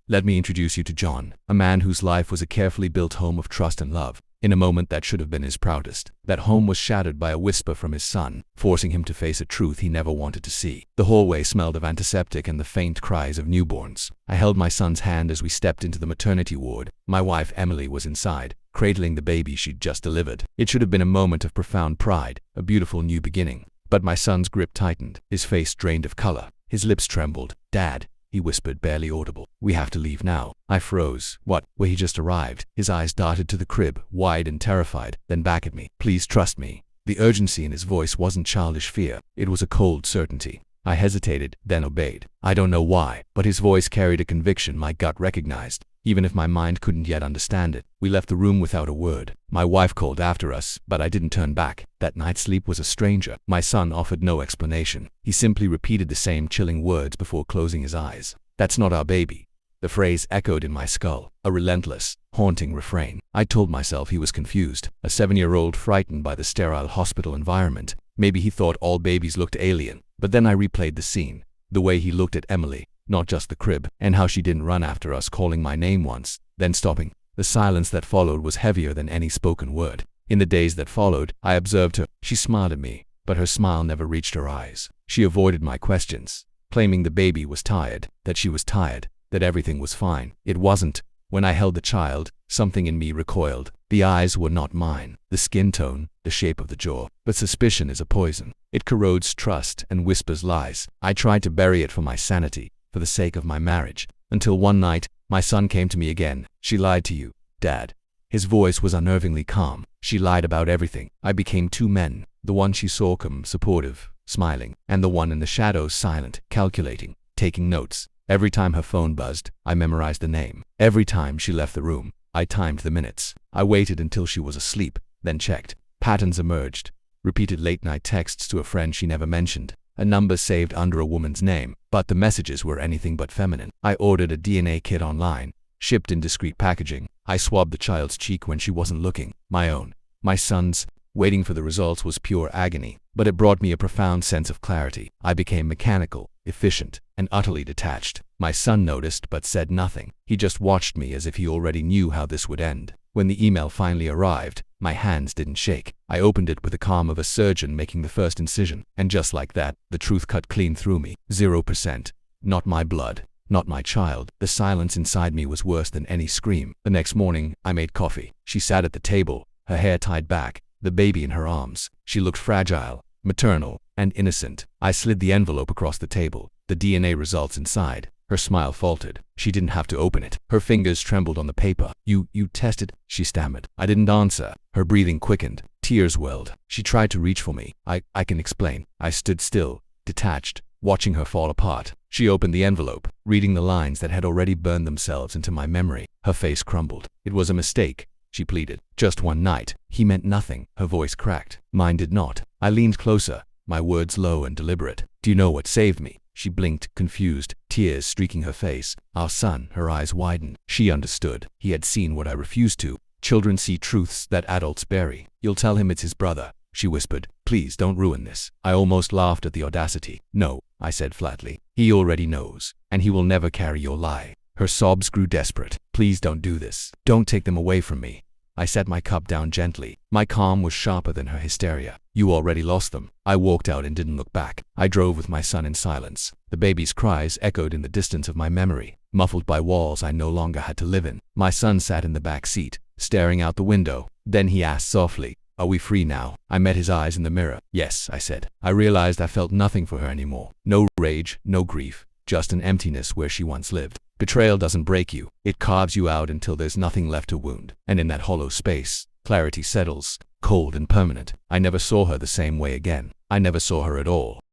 Let me introduce you to John, a man whose life was a carefully built home of trust and love. In a moment that should have been his proudest, that home was shattered by a whisper from his son, forcing him to face a truth he never wanted to see. The hallway smelled of antiseptic and the faint cries of newborns. I held my son's hand as we stepped into the maternity ward. My wife Emily was inside, cradling the baby she'd just delivered. It should have been a moment of profound pride, a beautiful new beginning. But my son's grip tightened, his face drained of color, his lips trembled. "Dad," he whispered, barely audible. "We have to leave now." I froze. What? Where he just arrived? His eyes darted to the crib, wide and terrified, then back at me. "Please trust me." The urgency in his voice wasn't childish fear. It was a cold certainty. I hesitated, then obeyed. I don't know why, but his voice carried a conviction my gut recognized, even if my mind couldn't yet understand it. We left the room without a word. My wife called after us, but I didn't turn back. That night's sleep was a stranger. My son offered no explanation. He simply repeated the same chilling words before closing his eyes. "That's not our baby." The phrase echoed in my skull, a relentless, haunting refrain. I told myself he was confused, a 7-year-old frightened by the sterile hospital environment. Maybe he thought all babies looked alien. But then I replayed the scene, the way he looked at Emily, not just the crib, and how she didn't run after us calling my name once, then stopping. The silence that followed was heavier than any spoken word. In the days that followed, I observed her. She smiled at me, but her smile never reached her eyes. She avoided my questions, claiming the baby was tired, that she was tired, that everything was fine. It wasn't. When I held the child, something in me recoiled. The eyes were not mine, the skin tone, the shape of the jaw. But suspicion is a poison. It corrodes trust and whispers lies. I tried to bury it for my sanity, for the sake of my marriage, until one night, my son came to me again. "She lied to you, Dad." His voice was unnervingly calm. "She lied about everything." I became two men, the one she saw come, supportive, smiling, and the one in the shadows, silent, calculating, taking notes. Every time her phone buzzed, I memorized the name. Every time she left the room, I timed the minutes. I waited until she was asleep, then checked. Patterns emerged. Repeated late-night texts to a friend she never mentioned. A number saved under a woman's name, but the messages were anything but feminine. I ordered a DNA kit online, shipped in discreet packaging. I swabbed the child's cheek when she wasn't looking. My own. My son's. Waiting for the results was pure agony, but it brought me a profound sense of clarity. I became mechanical, efficient, and utterly detached. My son noticed but said nothing. He just watched me as if he already knew how this would end. When the email finally arrived, my hands didn't shake. I opened it with the calm of a surgeon making the first incision, and just like that, the truth cut clean through me. 0%. Not my blood. Not my child. The silence inside me was worse than any scream. The next morning, I made coffee. She sat at the table, her hair tied back, the baby in her arms. She looked fragile, maternal, and innocent. I slid the envelope across the table, the DNA results inside. Her smile faltered. She didn't have to open it. Her fingers trembled on the paper. You tested?" she stammered. I didn't answer. Her breathing quickened. Tears welled. She tried to reach for me. I can explain. I stood still, detached, watching her fall apart. She opened the envelope, reading the lines that had already burned themselves into my memory. Her face crumbled. "It was a mistake," she pleaded. "Just one night." He meant nothing. Her voice cracked. Mine did not. I leaned closer, my words low and deliberate. "Do you know what saved me?" She blinked, confused, tears streaking her face. "Our son." Her eyes widened. She understood. He had seen what I refused to. Children see truths that adults bury. "You'll tell him it's his brother," she whispered. "Please don't ruin this." I almost laughed at the audacity. "No," I said flatly. "He already knows, and he will never carry your lie." Her sobs grew desperate. "Please don't do this. Don't take them away from me." I set my cup down gently. My calm was sharper than her hysteria. "You already lost them." I walked out and didn't look back. I drove with my son in silence. The baby's cries echoed in the distance of my memory, muffled by walls I no longer had to live in. My son sat in the back seat, staring out the window. Then he asked softly, "Are we free now?" I met his eyes in the mirror. "Yes," I said. I realized I felt nothing for her anymore. No rage, no grief, just an emptiness where she once lived. Betrayal doesn't break you. It carves you out until there's nothing left to wound. And in that hollow space, clarity settles, cold and permanent. I never saw her the same way again. I never saw her at all.